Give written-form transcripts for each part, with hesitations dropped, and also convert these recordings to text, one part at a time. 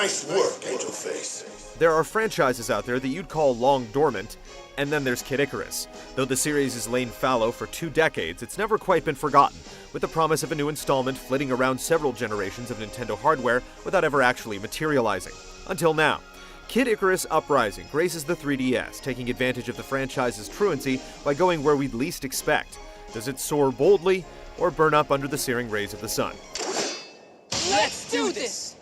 Nice work, Angel Face. There are franchises out there that you'd call long dormant, and then there's Kid Icarus. Though the series has lain fallow for 2 decades, it's never quite been forgotten, with the promise of a new installment flitting around several generations of Nintendo hardware without ever actually materializing. Until now. Kid Icarus Uprising graces the 3DS, taking advantage of the franchise's truancy by going where we'd least expect. Does it soar boldly, or burn up under the searing rays of the sun? Let's do this!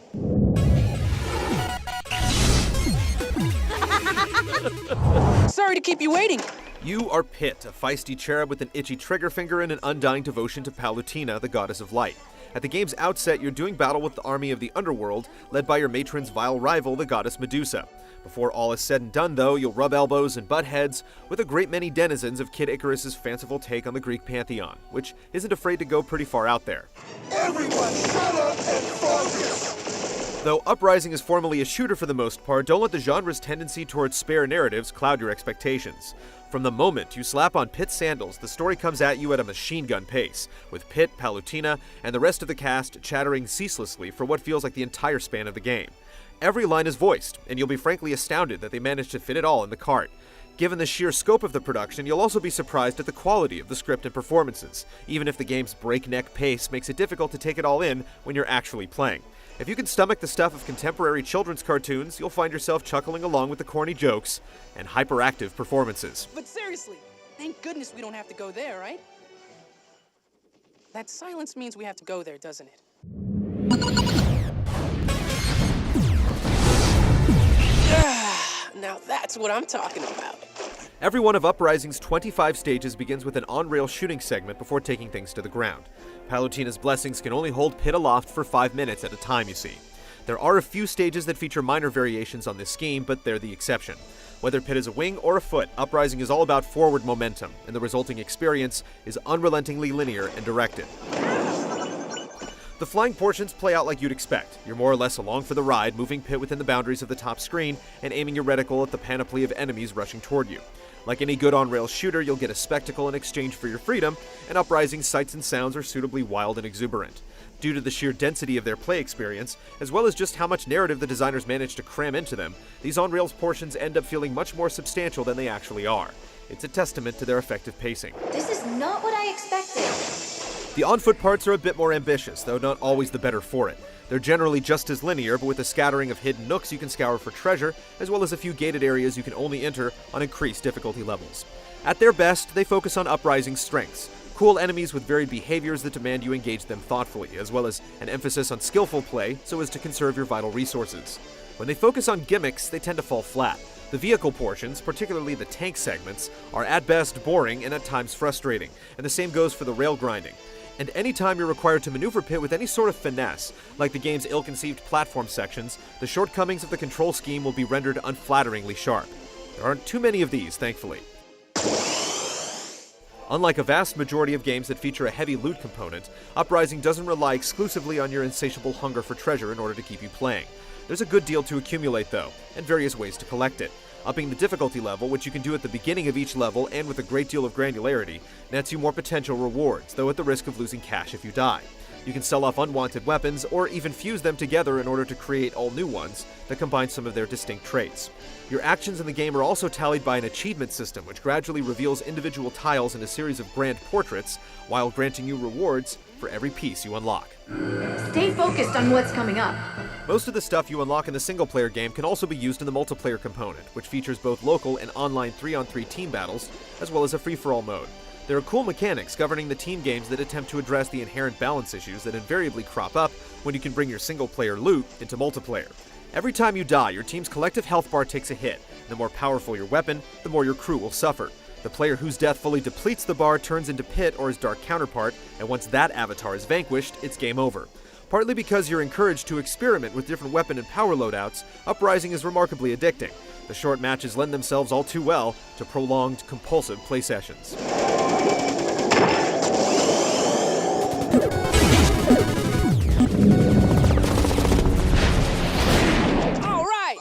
Sorry to keep you waiting. You are Pit, a feisty cherub with an itchy trigger finger and an undying devotion to Palutena, the goddess of light. At the game's outset, you're doing battle with the army of the underworld, led by your matron's vile rival, the goddess Medusa. Before all is said and done, though, you'll rub elbows and butt heads with a great many denizens of Kid Icarus's fanciful take on the Greek pantheon, which isn't afraid to go pretty far out there. Everyone shut up and focus! Though Uprising is formally a shooter for the most part, don't let the genre's tendency towards spare narratives cloud your expectations. From the moment you slap on Pit's sandals, the story comes at you at a machine gun pace, with Pit, Palutena, and the rest of the cast chattering ceaselessly for what feels like the entire span of the game. Every line is voiced, and you'll be frankly astounded that they managed to fit it all in the cart. Given the sheer scope of the production, you'll also be surprised at the quality of the script and performances, even if the game's breakneck pace makes it difficult to take it all in when you're actually playing. If you can stomach the stuff of contemporary children's cartoons, you'll find yourself chuckling along with the corny jokes and hyperactive performances. But seriously, thank goodness we don't have to go there, right? That silence means we have to go there, doesn't it? Now that's what I'm talking about. Every one of Uprising's 25 stages begins with an on-rail shooting segment before taking things to the ground. Palutena's blessings can only hold Pit aloft for 5 minutes at a time, you see. There are a few stages that feature minor variations on this scheme, but they're the exception. Whether Pit is a wing or a foot, Uprising is all about forward momentum, and the resulting experience is unrelentingly linear and directed. The flying portions play out like you'd expect. You're more or less along for the ride, moving Pit within the boundaries of the top screen and aiming your reticle at the panoply of enemies rushing toward you. Like any good on-rails shooter, you'll get a spectacle in exchange for your freedom, and Uprising's sights and sounds are suitably wild and exuberant. Due to the sheer density of their play experience, as well as just how much narrative the designers managed to cram into them, these on-rails portions end up feeling much more substantial than they actually are. It's a testament to their effective pacing. This is not what I expected. The on-foot parts are a bit more ambitious, though not always the better for it. They're generally just as linear, but with a scattering of hidden nooks you can scour for treasure, as well as a few gated areas you can only enter on increased difficulty levels. At their best, they focus on Uprising's strengths. Cool enemies with varied behaviors that demand you engage them thoughtfully, as well as an emphasis on skillful play so as to conserve your vital resources. When they focus on gimmicks, they tend to fall flat. The vehicle portions, particularly the tank segments, are at best boring and at times frustrating, and the same goes for the rail grinding. And anytime you're required to maneuver Pit with any sort of finesse, like the game's ill-conceived platform sections, the shortcomings of the control scheme will be rendered unflatteringly sharp. There aren't too many of these, thankfully. Unlike a vast majority of games that feature a heavy loot component, Uprising doesn't rely exclusively on your insatiable hunger for treasure in order to keep you playing. There's a good deal to accumulate, though, and various ways to collect it. Upping the difficulty level, which you can do at the beginning of each level and with a great deal of granularity, nets you more potential rewards, though at the risk of losing cash if you die. You can sell off unwanted weapons, or even fuse them together in order to create all new ones that combine some of their distinct traits. Your actions in the game are also tallied by an achievement system, which gradually reveals individual tiles in a series of grand portraits, while granting you rewards for every piece you unlock. Stay focused on what's coming up. Most of the stuff you unlock in the single-player game can also be used in the multiplayer component, which features both local and online 3-on-3 team battles, as well as a free-for-all mode. There are cool mechanics governing the team games that attempt to address the inherent balance issues that invariably crop up when you can bring your single-player loot into multiplayer. Every time you die, your team's collective health bar takes a hit. The more powerful your weapon, the more your crew will suffer. The player whose death fully depletes the bar turns into Pit or his dark counterpart, and once that avatar is vanquished, it's game over. Partly because you're encouraged to experiment with different weapon and power loadouts, Uprising is remarkably addicting. The short matches lend themselves all too well to prolonged, compulsive play sessions. All right!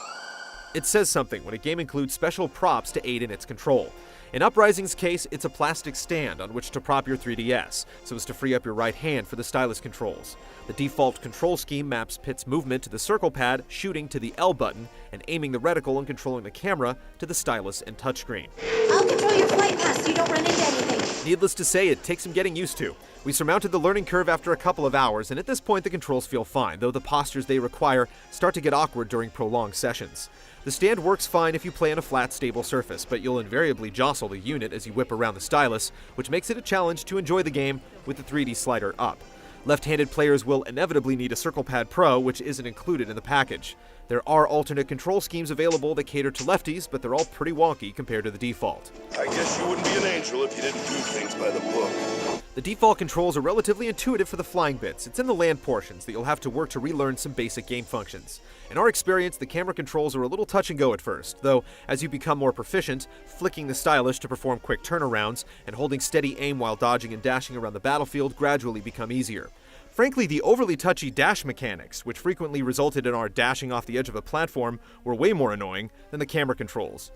It says something when a game includes special props to aid in its control. In Uprising's case, it's a plastic stand on which to prop your 3DS, so as to free up your right hand for the stylus controls. The default control scheme maps Pit's movement to the circle pad, shooting to the L button, and aiming the reticle and controlling the camera to the stylus and touchscreen. I'll control your flight path so you don't run into anything. Needless to say, it takes some getting used to. We surmounted the learning curve after a couple of hours, and at this point the controls feel fine, though the postures they require start to get awkward during prolonged sessions. The stand works fine if you play on a flat, stable surface, but you'll invariably jostle the unit as you whip around the stylus, which makes it a challenge to enjoy the game with the 3D slider up. Left-handed players will inevitably need a Circle Pad Pro, which isn't included in the package. There are alternate control schemes available that cater to lefties, but they're all pretty wonky compared to the default. I guess you wouldn't be an angel if you didn't do things by the book. The default controls are relatively intuitive for the flying bits. It's in the land portions that you'll have to work to relearn some basic game functions. In our experience, the camera controls are a little touch and go at first, though as you become more proficient, flicking the stylus to perform quick turnarounds and holding steady aim while dodging and dashing around the battlefield gradually become easier. Frankly, the overly touchy dash mechanics, which frequently resulted in our dashing off the edge of a platform, were way more annoying than the camera controls.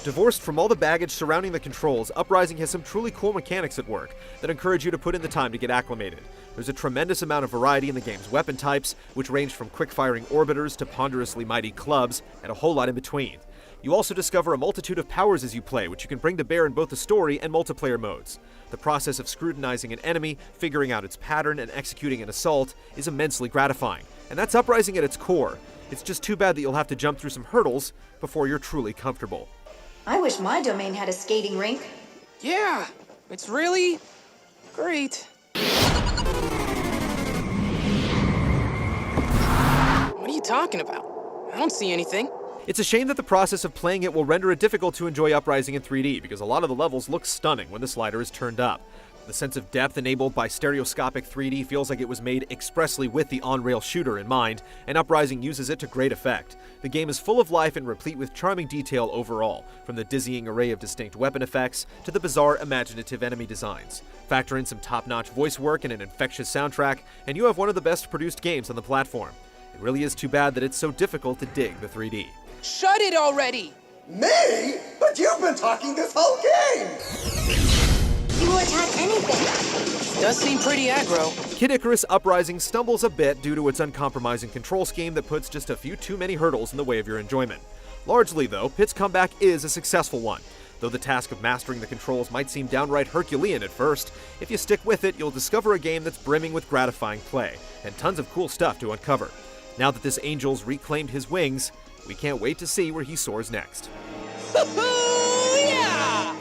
Divorced from all the baggage surrounding the controls, Uprising has some truly cool mechanics at work that encourage you to put in the time to get acclimated. There's a tremendous amount of variety in the game's weapon types, which range from quick-firing orbiters to ponderously mighty clubs, and a whole lot in between. You also discover a multitude of powers as you play, which you can bring to bear in both the story and multiplayer modes. The process of scrutinizing an enemy, figuring out its pattern, and executing an assault is immensely gratifying. And that's Uprising at its core. It's just too bad that you'll have to jump through some hurdles before you're truly comfortable. I wish my domain had a skating rink. Yeah, it's really great. What are you talking about? I don't see anything. It's a shame that the process of playing it will render it difficult to enjoy Uprising in 3D, because a lot of the levels look stunning when the slider is turned up. The sense of depth enabled by stereoscopic 3D feels like it was made expressly with the on-rail shooter in mind, and Uprising uses it to great effect. The game is full of life and replete with charming detail overall, from the dizzying array of distinct weapon effects to the bizarre imaginative enemy designs. Factor in some top-notch voice work and an infectious soundtrack, and you have one of the best produced games on the platform. It really is too bad that it's so difficult to dig the 3D. Shut it already! Me? But you've been talking this whole game! You will attack anything. Does seem pretty aggro. Kid Icarus Uprising stumbles a bit due to its uncompromising control scheme that puts just a few too many hurdles in the way of your enjoyment. Largely, though, Pit's comeback is a successful one. Though the task of mastering the controls might seem downright Herculean at first, if you stick with it, you'll discover a game that's brimming with gratifying play, and tons of cool stuff to uncover. Now that this angel's reclaimed his wings, we can't wait to see where he soars next. Yeah!